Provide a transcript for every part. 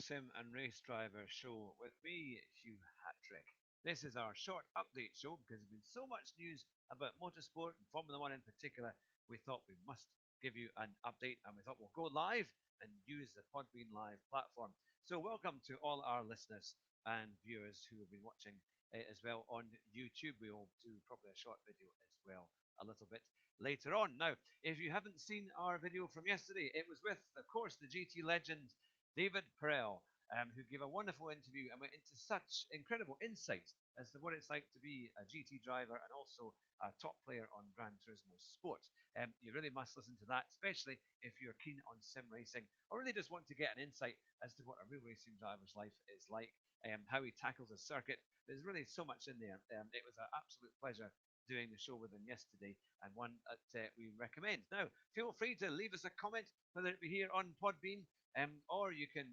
Sim and Race Driver show with me, Hugh Hatrick. This is our short update show because there's been so much news about motorsport and Formula One in particular. We thought we must give you an update and we thought we'll go live and use the Podbean Live platform. So, welcome to all our listeners and viewers who have been watching as well on YouTube. We will do probably a short video as well a little bit later on. Now, if you haven't seen our video from yesterday, it was with, of course, the GT legend David Parral, who gave a wonderful interview and went into such incredible insight as to what it's like to be a GT driver and also a top player on Gran Turismo Sport. You really must listen to that, especially if you're keen on sim racing or really just want to get an insight as to what a real racing driver's life is like, how he tackles a circuit. There's really so much in there. It was an absolute pleasure doing the show with him yesterday and one that we recommend. Now, feel free to leave us a comment, whether it be here on Podbean or you can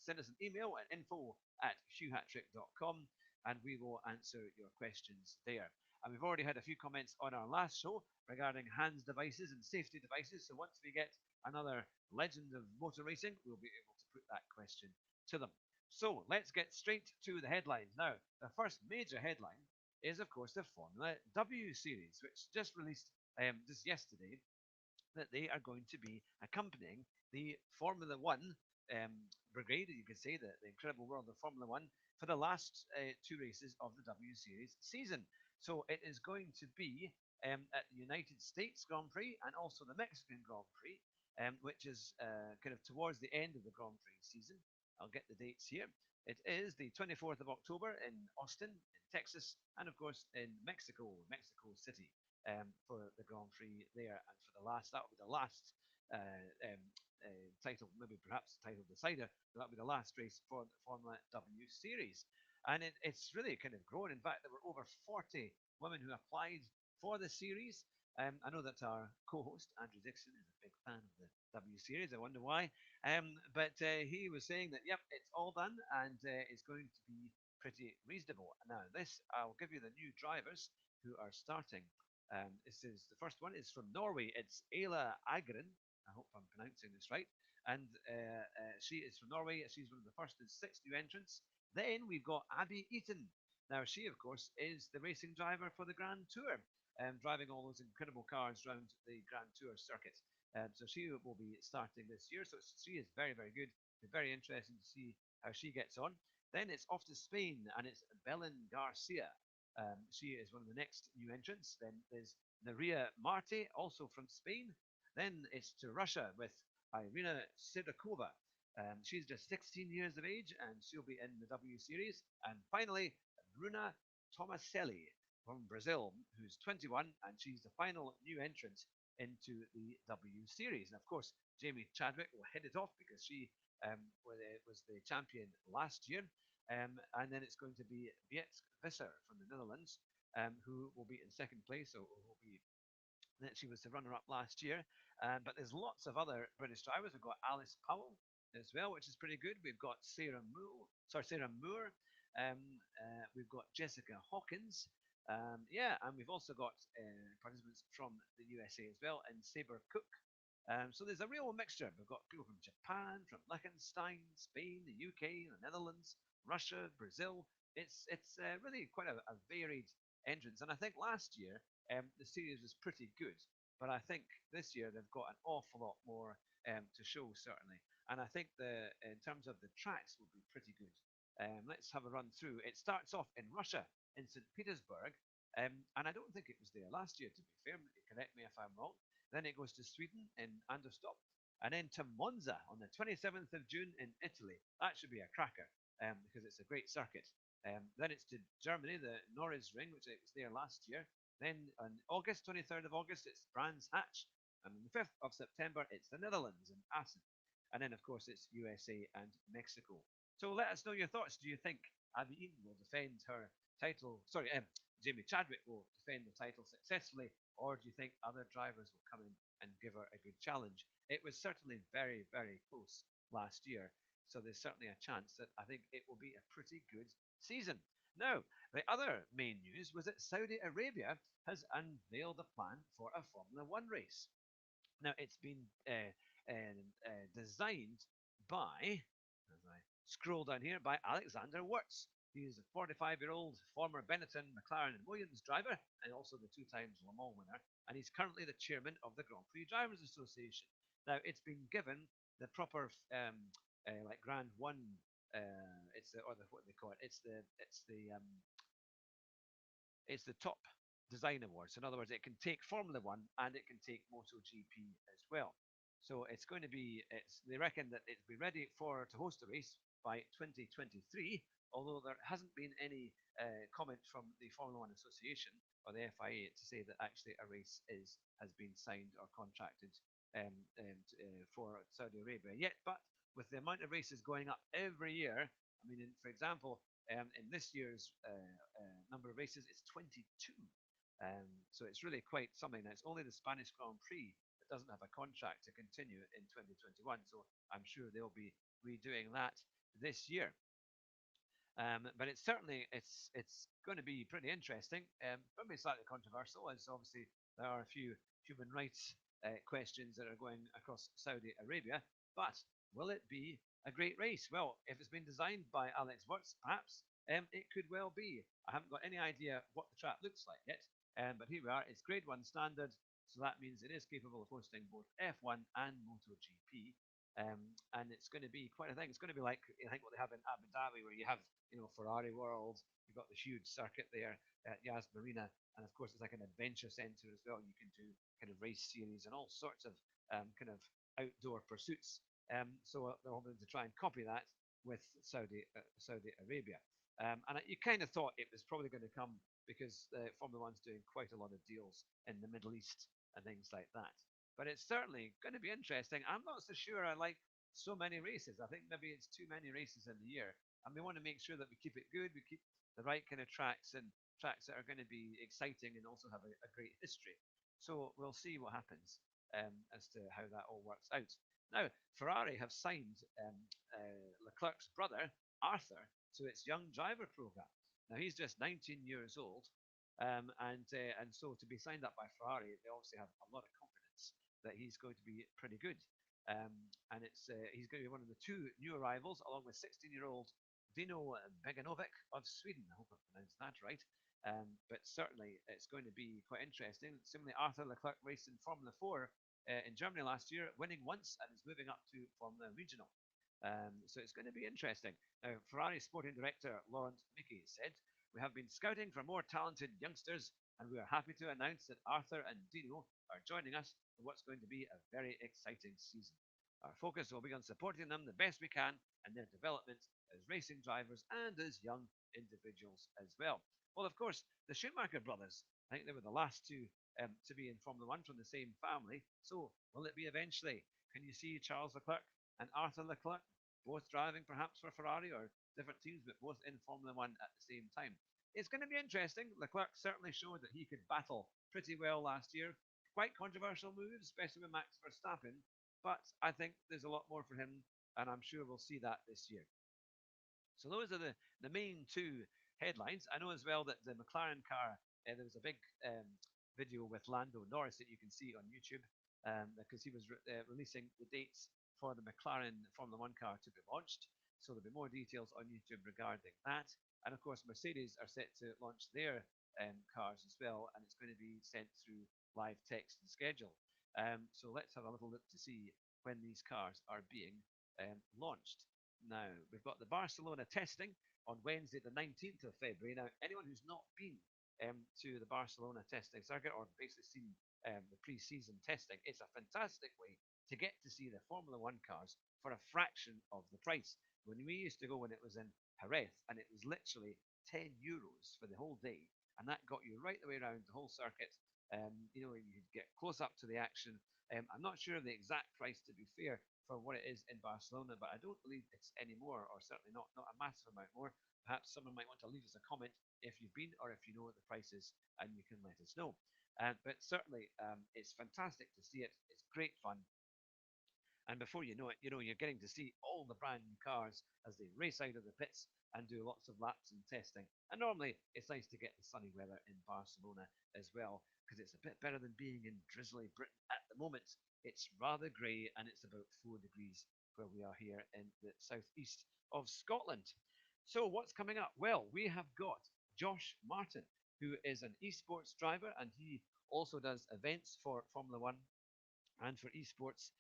send us an email at info@hughhatrick.com and we will answer your questions there. And we've already had a few comments on our last show regarding hands devices and safety devices. So once we get another legend of motor racing, we'll be able to put that question to them. So let's get straight to the headlines. Now, the first major headline is, of course, the Formula W Series, which just released just yesterday that they are going to be accompanying the Formula One brigade, you could say, the incredible world of Formula One, for the last two races of the W Series season. So it is going to be at the United States Grand Prix and also the Mexican Grand Prix, which is kind of towards the end of the Grand Prix season. I'll get the dates here. It is the 24th of October in Austin, in Texas, and of course in Mexico, Mexico City, for the Grand Prix there. And for the last, that will be the last title, maybe perhaps title decider, but that'll be the last race for the Formula W Series. And it's really kind of grown. In fact, there were over 40 women who applied for the series. I know that our co-host Andrew Dixon is a big fan of the W Series. I wonder why, but he was saying that yep, it's all done and it's going to be pretty reasonable. Now, this I'll give you the new drivers who are starting. This is the first one is from Norway. It's Ayla Agren. I hope I'm pronouncing this right. And she is from Norway. She's one of the first and six new entrants. Then we've got Abby Eaton. Now, she, of course, is the racing driver for the Grand Tour, driving all those incredible cars around the Grand Tour circuit. So she will be starting this year. So she is very, very good. It's very interesting to see how she gets on. Then it's off to Spain, and it's Belen Garcia. She is one of the next new entrants. Then there's Naria Marte, also from Spain. Then it's to Russia with Irina Sidakova. She's just 16 years of age and she'll be in the W Series. And finally, Bruna Tomaselli from Brazil, who's 21 and she's the final new entrant into the W Series. And of course, Jamie Chadwick will head it off because she was the champion last year. And then it's going to be Viet Visser from the Netherlands, who will be in second place, or will be that she was the runner-up last year. But there's lots of other British drivers. We've got Alice Powell as well, which is pretty good. We've got Sarah Moore. We've got Jessica Hawkins. Yeah, and we've also got participants from the USA as well, and Saber Cook. So there's a real mixture. We've got people from Japan, from Liechtenstein, Spain, the UK, the Netherlands, Russia, Brazil. It's really quite a varied entrance. And I think last year the series was pretty good, but I think this year they've got an awful lot more to show certainly. And I think in terms of the tracks will be pretty good. Let's have a run through. It starts off in Russia, in St. Petersburg, and I don't think it was there last year, to be fair. Correct me if I'm wrong. Then it goes to Sweden in Anderstorp, and then to Monza on the 27th of June in Italy. That should be a cracker because it's a great circuit. Then it's to Germany, the Norris Ring, which it was there last year. Then on August, 23rd of August, it's Brands Hatch. And on the 5th of September, it's the Netherlands in Assen. And then, of course, it's USA and Mexico. So let us know your thoughts. Do you think Abby Eaton will defend her title? Sorry, Jamie Chadwick will defend the title successfully, or do you think other drivers will come in and give her a good challenge? It was certainly very, very close last year, so there's certainly a chance that I think it will be a pretty good season. Now, the other main news was that Saudi Arabia has unveiled a plan for a Formula One race. Now, it's been designed by as I scroll down here, by Alexander Wirtz. He is a 45-year-old former Benetton, McLaren, and Williams driver, and also the 2 times Le Mans winner. And he's currently the chairman of the Grand Prix Drivers Association. Now, it's been given the proper like Grand One. It's the, or the, what they call it. It's the top design awards. In other words, it can take Formula One and it can take MotoGP as well. So it's going to be. They reckon that it'll be ready to host a race by 2023. Although there hasn't been any comment from the Formula One Association or the FIA to say that actually a race has been signed or contracted for Saudi Arabia yet. But with the amount of races going up every year, I mean, for example, in this year's number of races, it's 22. So it's really quite something. Now, it's only the Spanish Grand Prix that doesn't have a contract to continue in 2021. So I'm sure they'll be redoing that this year. But it's going to be pretty interesting. Probably slightly controversial, as obviously there are a few human rights questions that are going across Saudi Arabia. But will it be a great race? Well, if it's been designed by Alex Wirtz, perhaps it could well be. I haven't got any idea what the track looks like yet, but here we are. It's Grade 1 standard, so that means it is capable of hosting both F1 and MotoGP. And it's going to be quite a thing. It's going to be like I think what they have in Abu Dhabi, where you have Ferrari World. You've got the huge circuit there at Yas Marina, and of course it's like an adventure centre as well. You can do kind of race series and all sorts of kind of outdoor pursuits. So they're hoping to try and copy that with Saudi Arabia. And you kind of thought it was probably going to come because Formula One's doing quite a lot of deals in the Middle East and things like that. But it's certainly going to be interesting. I'm not so sure I like so many races. I think maybe it's too many races in the year. And we want to make sure that we keep it good. We keep the right kind of tracks and tracks that are going to be exciting and also have a great history. So we'll see what happens as to how that all works out. Now, Ferrari have signed Leclerc's brother, Arthur, to its young driver program. Now, he's just 19 years old. And so to be signed up by Ferrari, they obviously have a lot of confidence that he's going to be pretty good. And he's going to be one of the two new arrivals, along with 16-year-old Dino Beganovic of Sweden. I hope I pronounced that right. But certainly it's going to be quite interesting. Similarly, Arthur Leclerc raced in Formula 4 in Germany last year, winning once, and is moving up to Formula Regional. So it's going to be interesting. Now, Ferrari sporting director Laurent Mickey said, "We have been scouting for more talented youngsters, and we are happy to announce that Arthur and Dino are joining us for what's going to be a very exciting season. Our focus will be on supporting them the best we can in their development as racing drivers and as young individuals as well." Well, of course, the Schumacher brothers, I think they were the last two to be in Formula One from the same family. So, will it be eventually? Can you see Charles Leclerc and Arthur Leclerc both driving perhaps for Ferrari or different teams, but both in Formula One at the same time? It's going to be interesting. Leclerc certainly showed that he could battle pretty well last year. Quite controversial moves, especially with Max Verstappen, but I think there's a lot more for him, and I'm sure we'll see that this year. So those are the main two headlines. I know as well that the McLaren car, there was a big video with Lando Norris that you can see on YouTube because he was releasing the dates for the McLaren Formula One car to be launched. So there'll be more details on YouTube regarding that. And of course, Mercedes are set to launch their cars as well, and it's going to be sent through live text and schedule. So let's have a little look to see when these cars are being launched. Now, we've got the Barcelona testing on Wednesday, the 19th of February. Now, anyone who's not been to the Barcelona testing circuit or basically seen the pre-season testing, it's a fantastic way to get to see the Formula One cars for a fraction of the price. When we used to go when it was in Jerez, and it was literally €10 for the whole day, and that got you right the way around the whole circuit. You could get close up to the action. I'm not sure of the exact price, to be fair, for what it is in Barcelona, but I don't believe it's any more, or certainly not a massive amount more. Perhaps someone might want to leave us a comment if you've been or if you know what the price is, and you can let us know. But certainly, it's fantastic to see it. It's great fun. And before you know it, you're getting to see all the brand new cars as they race out of the pits and do lots of laps and testing. And normally, it's nice to get the sunny weather in Barcelona as well, because it's a bit better than being in drizzly Britain at the moment. It's rather grey and it's about 4 degrees where we are here in the southeast of Scotland. So, what's coming up? Well, we have got Josh Martin, who is an esports driver, and he also does events for Formula One and for esports.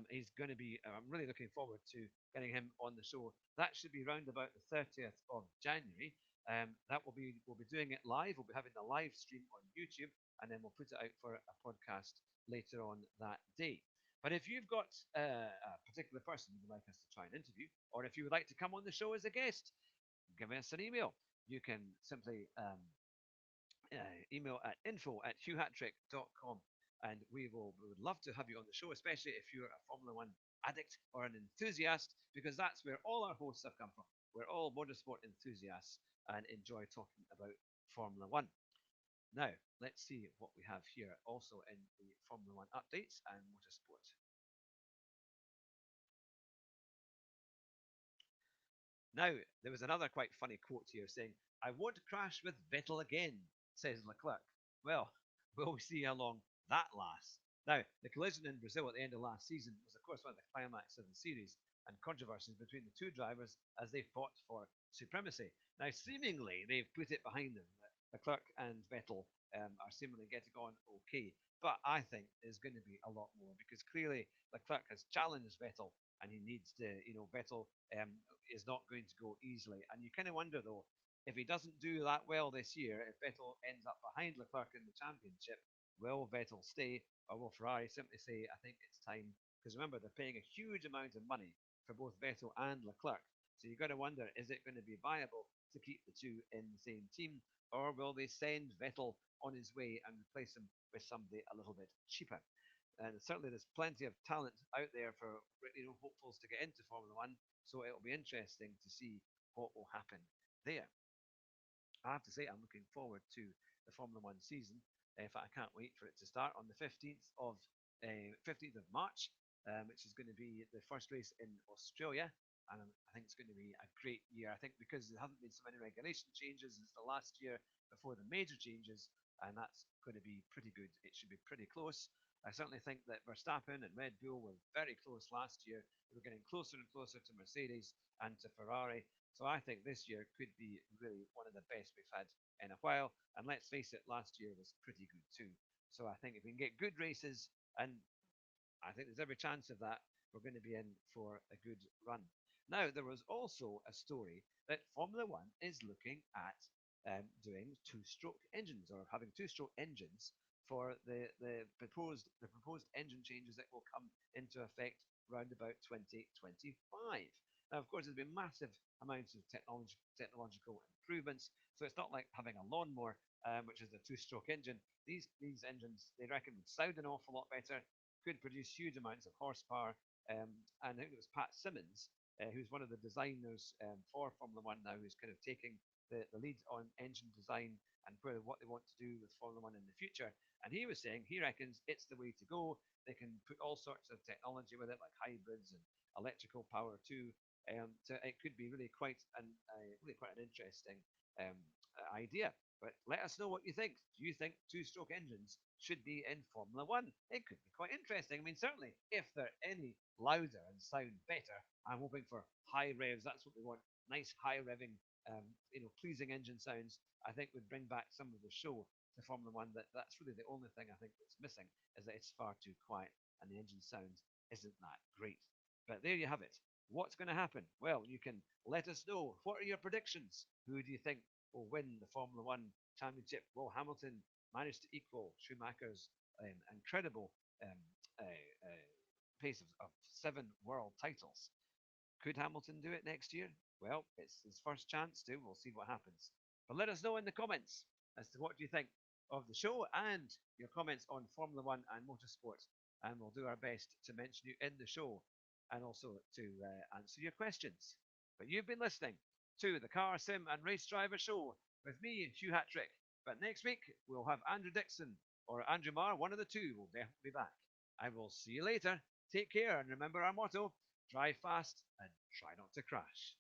He's going to be. I'm really looking forward to getting him on the show. That should be round about the 30th of January. That will be. We'll be doing it live. We'll be having the live stream on YouTube, and then we'll put it out for a podcast later on that day. But if you've got a particular person you'd like us to try and interview, or if you would like to come on the show as a guest, give us an email. You can simply email at info@hughhatrick.com, and we would love to have you on the show, especially if you're a Formula One addict or an enthusiast, because that's where all our hosts have come from. We're all motorsport enthusiasts and enjoy talking about Formula One. Now, let's see what we have here also in the Formula One updates and motorsport. Now, there was another quite funny quote here saying, "I won't crash with Vettel again," says Leclerc. Well, we'll see how long that lasts. Now, the collision in Brazil at the end of last season was, of course, one of the climax of the series and controversies between the two drivers as they fought for supremacy. Now, seemingly, they've put it behind them. Leclerc and Vettel are seemingly getting on okay. But I think there's going to be a lot more because clearly Leclerc has challenged Vettel and he needs to, Vettel is not going to go easily. And you kind of wonder, though, if he doesn't do that well this year, if Vettel ends up behind Leclerc in the championship, will Vettel stay or will Ferrari simply say, I think it's time? Because remember, they're paying a huge amount of money for both Vettel and Leclerc. So you've got to wonder, is it going to be viable to keep the two in the same team? Or will they send Vettel on his way and replace him with somebody a little bit cheaper? And certainly there's plenty of talent out there for hopefuls to get into Formula One. So it'll be interesting to see what will happen there. I have to say, I'm looking forward to the Formula One season. In fact, I can't wait for it to start on the 15th of March, which is going to be the first race in Australia. And I think it's going to be a great year. I think because there haven't been so many regulation changes since the last year before the major changes, and that's going to be pretty good. It should be pretty close. I certainly think that Verstappen and Red Bull were very close last year. They were getting closer and closer to Mercedes and to Ferrari. So I think this year could be really one of the best we've had in a while. And let's face it, last year was pretty good too. So I think if we can get good races, and I think there's every chance of that, we're going to be in for a good run. Now, there was also a story that Formula One is looking at doing two-stroke engines or having two-stroke engines for the proposed engine changes that will come into effect round about 2025. Now, of course, there's been massive amounts of technological improvements, so it's not like having a lawnmower, which is a two-stroke engine. These engines, they reckon, would sound an awful lot better, could produce huge amounts of horsepower, and I think it was Pat Simmons, who's one of the designers for Formula One now, who's kind of taking the lead on engine design and what they want to do with Formula One in the future. And he was saying he reckons it's the way to go. They can put all sorts of technology with it, like hybrids and electrical power too. So it could be really quite an interesting um, idea. But let us know what you think. Do you think two-stroke engines should be in Formula One? It could be quite interesting. I mean, certainly if they're any louder and sound better, I'm hoping for high revs. That's what we want. Nice high revving, pleasing engine sounds. I think would bring back some of the show to Formula One. That's really the only thing I think that's missing is that it's far too quiet and the engine sound isn't that great. But there you have it. What's going to happen? Well, you can let us know. What are your predictions? Who do you think will win the Formula One championship? Will Hamilton manage to equal Schumacher's incredible um, pace of 7 world titles? Could Hamilton do it next year? Well, it's his first chance to. We'll see what happens. But let us know in the comments as to what you think of the show and your comments on Formula One and motorsport. And we'll do our best to mention you in the show and also to answer your questions. But you've been listening to the Car Sim and Race Driver Show with me, Hugh Hatrick. But next week, we'll have Andrew Dixon or Andrew Marr, one of the two will definitely be back. I will see you later. Take care and remember our motto: drive fast and try not to crash.